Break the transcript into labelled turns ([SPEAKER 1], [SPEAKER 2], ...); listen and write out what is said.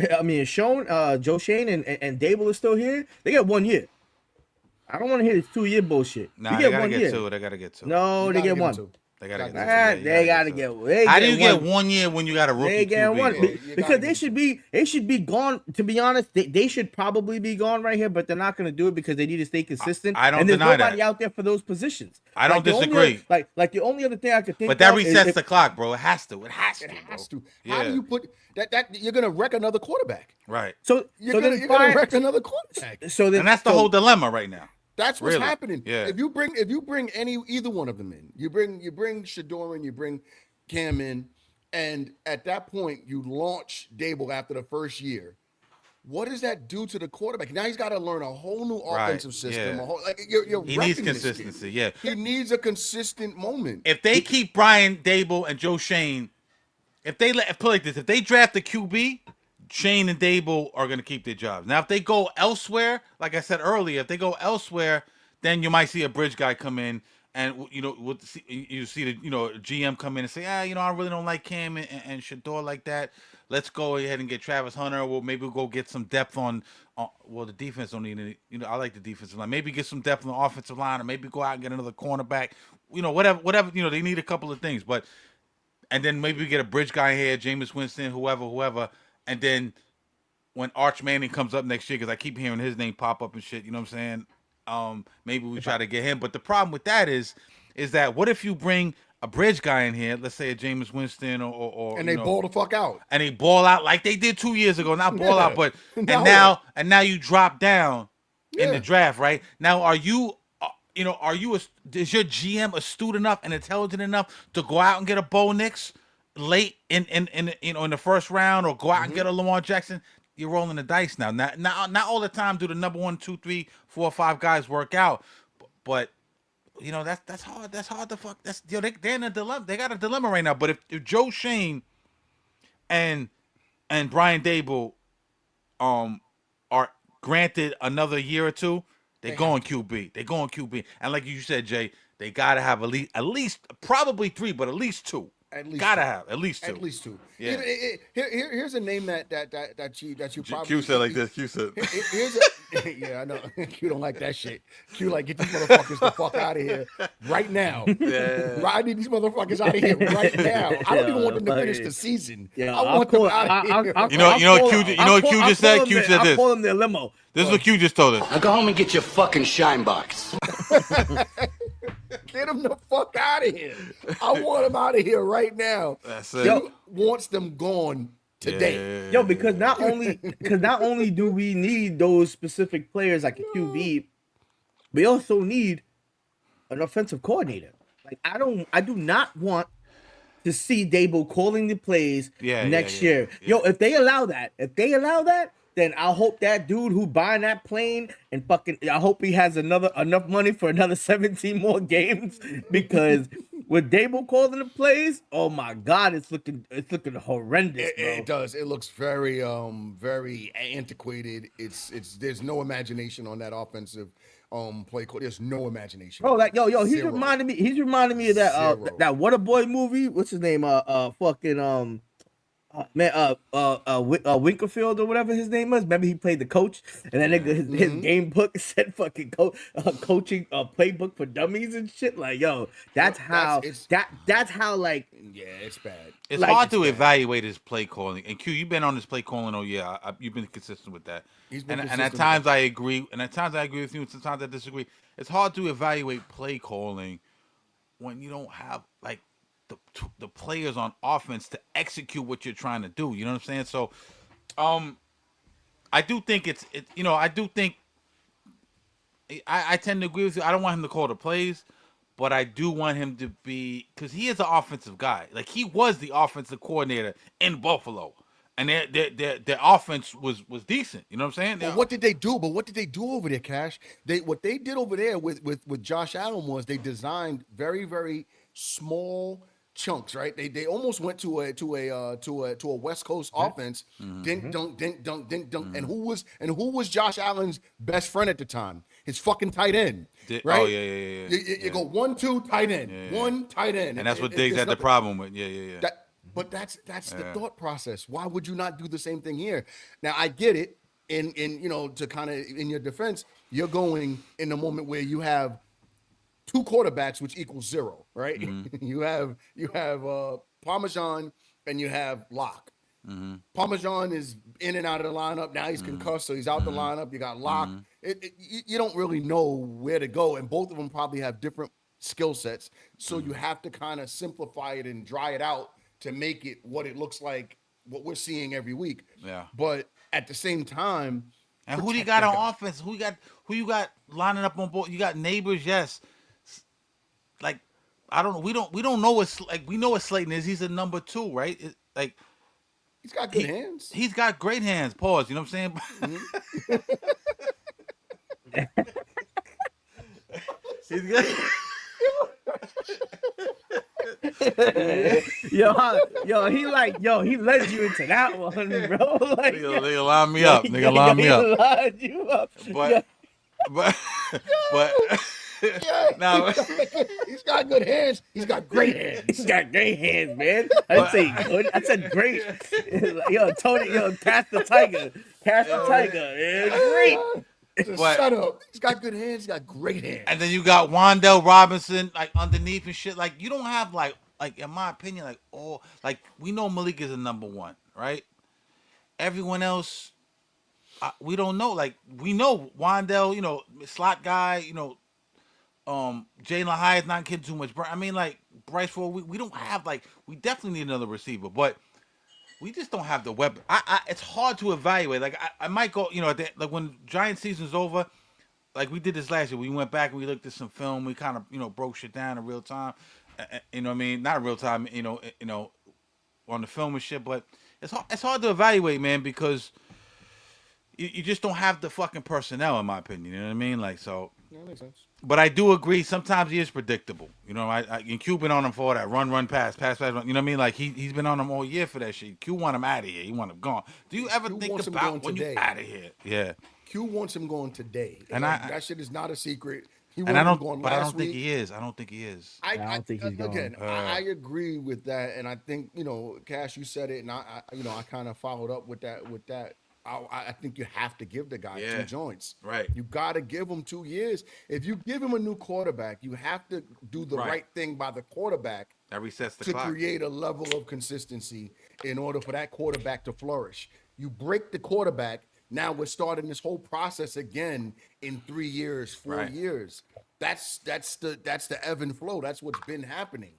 [SPEAKER 1] I mean, Sean, Joe Shane, and Dable is still here. They get 1 year. I don't want to hear this 2 year bullshit.
[SPEAKER 2] Nah,
[SPEAKER 1] you
[SPEAKER 2] they
[SPEAKER 1] get
[SPEAKER 2] gotta
[SPEAKER 1] 1 year.
[SPEAKER 2] get two. They gotta get two.
[SPEAKER 1] No, they get one.
[SPEAKER 2] They gotta get two.
[SPEAKER 1] They gotta get.
[SPEAKER 2] How do you get 1 year when you got a rookie
[SPEAKER 1] They get
[SPEAKER 2] QB?
[SPEAKER 1] one
[SPEAKER 3] Yeah,
[SPEAKER 1] because they should be gone. To be honest, they should probably be gone right here, but they're not going to do it because they need to stay consistent.
[SPEAKER 2] I don't
[SPEAKER 1] and there's
[SPEAKER 2] deny
[SPEAKER 1] nobody
[SPEAKER 2] that.
[SPEAKER 1] out there for those positions.
[SPEAKER 2] I don't disagree.
[SPEAKER 1] Like the only other thing I could think.
[SPEAKER 2] But that
[SPEAKER 1] of
[SPEAKER 2] resets
[SPEAKER 1] is
[SPEAKER 2] the clock, bro. It has to. It has to.
[SPEAKER 3] How do you put that? You're gonna wreck another quarterback.
[SPEAKER 2] Right.
[SPEAKER 1] So
[SPEAKER 3] You're gonna wreck another quarterback.
[SPEAKER 2] And that's the whole dilemma right now.
[SPEAKER 3] That's what's
[SPEAKER 2] Really?
[SPEAKER 3] happening.
[SPEAKER 2] Yeah.
[SPEAKER 3] If you bring either one of them in, you bring Shador in, you bring Cam in, and at that point you launch Dable after the first year. What does that do to the quarterback? Now he's got to learn a whole new offensive system.
[SPEAKER 2] Yeah. He needs consistency. Yeah.
[SPEAKER 3] He needs a consistent moment.
[SPEAKER 2] If they keep Brian Dabol and Joe Shane, if they put it like this, if they draft the QB, Shane and Dable are going to keep their jobs. Now, if they go elsewhere, like I said earlier, if they go elsewhere, then you might see a bridge guy come in, and you see the GM come in and say, I really don't like Cam and Shador like that. Let's go ahead and get Travis Hunter. Well, maybe we'll go get some depth on the defense don't need any. I like the defensive line. Maybe get some depth on the offensive line, or maybe go out and get another cornerback. Whatever. They need a couple of things, and then maybe we get a bridge guy here, Jameis Winston, whoever. And then when Arch Manning comes up next year, because I keep hearing his name pop up and shit, you know what I'm saying? Maybe we try to get him. But the problem with that is that what if you bring a bridge guy in here, let's say a Jameis Winston or
[SPEAKER 3] and they ball the fuck out.
[SPEAKER 2] And they ball out like they did 2 years ago. Not ball out, but now you drop down in the draft, right? Now is your GM astute enough and intelligent enough to go out and get a Bo Nix late in the first round, or go out and get a Lamar Jackson? You're rolling the dice now. Not all the time do the number 1, 2, 3, 4, 5 guys work out, but that's hard. That's hard to fuck. They're in a dilemma. They got a dilemma right now. But if Joe Shane and Brian Dabol are granted another year or two, they're going QB. They're going QB. And like you said, Jay, they gotta have at least probably 3, but at least 2. Gotta have at least 2.
[SPEAKER 3] At least 2.
[SPEAKER 2] Yeah.
[SPEAKER 3] Here's a name that you probably.
[SPEAKER 2] Q said like this. Q said.
[SPEAKER 3] Yeah, I know. Q don't like that shit. Q like, get these motherfuckers the fuck out of here right now.
[SPEAKER 2] Yeah.
[SPEAKER 3] I need these motherfuckers out of here right now. I don't even want them to finish the season.
[SPEAKER 1] Yeah,
[SPEAKER 3] I want them out of here.
[SPEAKER 2] You know what Q just said? Q said this.
[SPEAKER 1] I call them their limo.
[SPEAKER 2] This is what Q just told us.
[SPEAKER 4] Now go home and get your fucking shine box.
[SPEAKER 3] Get them the fuck out of here. I want them out of here right now.
[SPEAKER 2] That's it.
[SPEAKER 3] Q wants them gone today.
[SPEAKER 1] Yo, because not only do we need those specific players like a QB, we also need an offensive coordinator. Like I do not want to see Dabol calling the plays next year. Yo, if they allow that, then I hope that dude who buying that plane and I hope he has enough money for another 17 more games, because with Dabol calling the plays, oh my God, it's looking horrendous.
[SPEAKER 3] It does. It looks very very antiquated. There's no imagination on that offensive play call. There's no imagination.
[SPEAKER 1] Bro, like he's reminding me of that that Waterboy movie. What's his name? Winkerfield or whatever his name was. Remember he played the coach, and then his game book said fucking coaching playbook for dummies and shit. Like, yo, that's how it's bad.
[SPEAKER 2] It's hard to evaluate his play calling. And Q, you've been on this play calling. Oh yeah, you've been consistent with that. And at times I agree, and at times I agree with you, and sometimes I disagree. It's hard to evaluate play calling when you don't have like the players on offense to execute what you're trying to do. You know what I'm saying? So, I do think I tend to agree with you. I don't want him to call the plays, but I do want him to be, because he is an offensive guy. Like, he was the offensive coordinator in Buffalo, and their offense was decent. You know what I'm saying?
[SPEAKER 3] Well, what did they do? But what did they do over there, Cash? What they did over there with Josh Allen was they designed very, very small chunks, right? They almost went to a West Coast offense. Dink dunk, dink dunk, dink dunk. And who was Josh Allen's best friend at the time? his fucking tight end, right?
[SPEAKER 2] Oh yeah.
[SPEAKER 3] You go 1-2 tight end,
[SPEAKER 2] Yeah.
[SPEAKER 3] one tight end,
[SPEAKER 2] And that's what
[SPEAKER 3] If
[SPEAKER 2] Diggs
[SPEAKER 3] there's
[SPEAKER 2] had the
[SPEAKER 3] nothing-
[SPEAKER 2] problem with. Yeah.
[SPEAKER 3] But that's the thought process. Why would you not do the same thing here? Now I get it. In to kind of in your defense, you're going in the moment where you have two quarterbacks, which equals 0, right?
[SPEAKER 2] Mm-hmm.
[SPEAKER 3] you have Parmesan and you have Locke.
[SPEAKER 2] Mm-hmm.
[SPEAKER 3] Parmesan is in and out of the lineup. Now he's concussed, so he's out the lineup. You got Locke. You don't really know where to go, and both of them probably have different skill sets. So you have to kind of simplify it and dry it out to make it what it looks like, what we're seeing every week.
[SPEAKER 2] Yeah.
[SPEAKER 3] But at the same time,
[SPEAKER 2] And who do you got on offense? Who you got lining up on board? You got Neighbors, yes. Like I don't know. We don't know what we know what Slayton is. He's a number 2, right?
[SPEAKER 3] he's got good hands.
[SPEAKER 2] He's got great hands. Pause. You know what I'm saying? He's good.
[SPEAKER 1] he led you into that one, bro. Like,
[SPEAKER 2] Nigga line me up. Nigga line me up.
[SPEAKER 1] Lined you up.
[SPEAKER 2] But now
[SPEAKER 3] He's got good hands. He's got great hands.
[SPEAKER 1] He's got great hands, man. I didn't say good. I said great. Tony, cast the tiger. Cast the tiger. Man. Great.
[SPEAKER 3] Just shut up. He's got good hands. He's got great hands.
[SPEAKER 2] And then you got Wandell Robinson like underneath and shit. Like you don't have like in my opinion we know Malik is a number 1, right? Everyone else, we don't know. Like we know Wandell, slot guy. Jalen Hyatt's not getting too much. I mean, like Bryce Ford, we don't have we definitely need another receiver, but we just don't have the weapon. It's hard to evaluate. Like I might go, when Giant season's over, like we did this last year. We went back and we looked at some film. We kind of broke shit down in real time. You know what I mean? Not in real time. On the film and shit. But it's hard to evaluate, man, because you just don't have the fucking personnel, in my opinion. You know what I mean? Like so.
[SPEAKER 3] Yeah, that makes sense.
[SPEAKER 2] But I do agree. Sometimes he is predictable. And Q been on him for that run, pass, run. You know what I mean? Like he's been on him all year for that shit. Q want him out of here. He want him gone. Do you ever think about when you out of here? Yeah.
[SPEAKER 3] Q wants him going today,
[SPEAKER 2] and
[SPEAKER 3] that shit is not a secret.
[SPEAKER 2] I don't think he is. I don't think he is.
[SPEAKER 1] I don't think he's going.
[SPEAKER 3] Again, I agree with that, and I think Cash, you said it, and I kind of followed up with that. I think you have to give the guy 2 joints.
[SPEAKER 2] Right.
[SPEAKER 3] You got to give him 2 years. If you give him a new quarterback, you have to do the right thing by the quarterback.
[SPEAKER 2] That resets the
[SPEAKER 3] to
[SPEAKER 2] clock.
[SPEAKER 3] Create a level of consistency in order for that quarterback to flourish. You break the quarterback. Now we're starting this whole process again in 3 years, 4 years. That's the ebb and flow. That's what's been happening.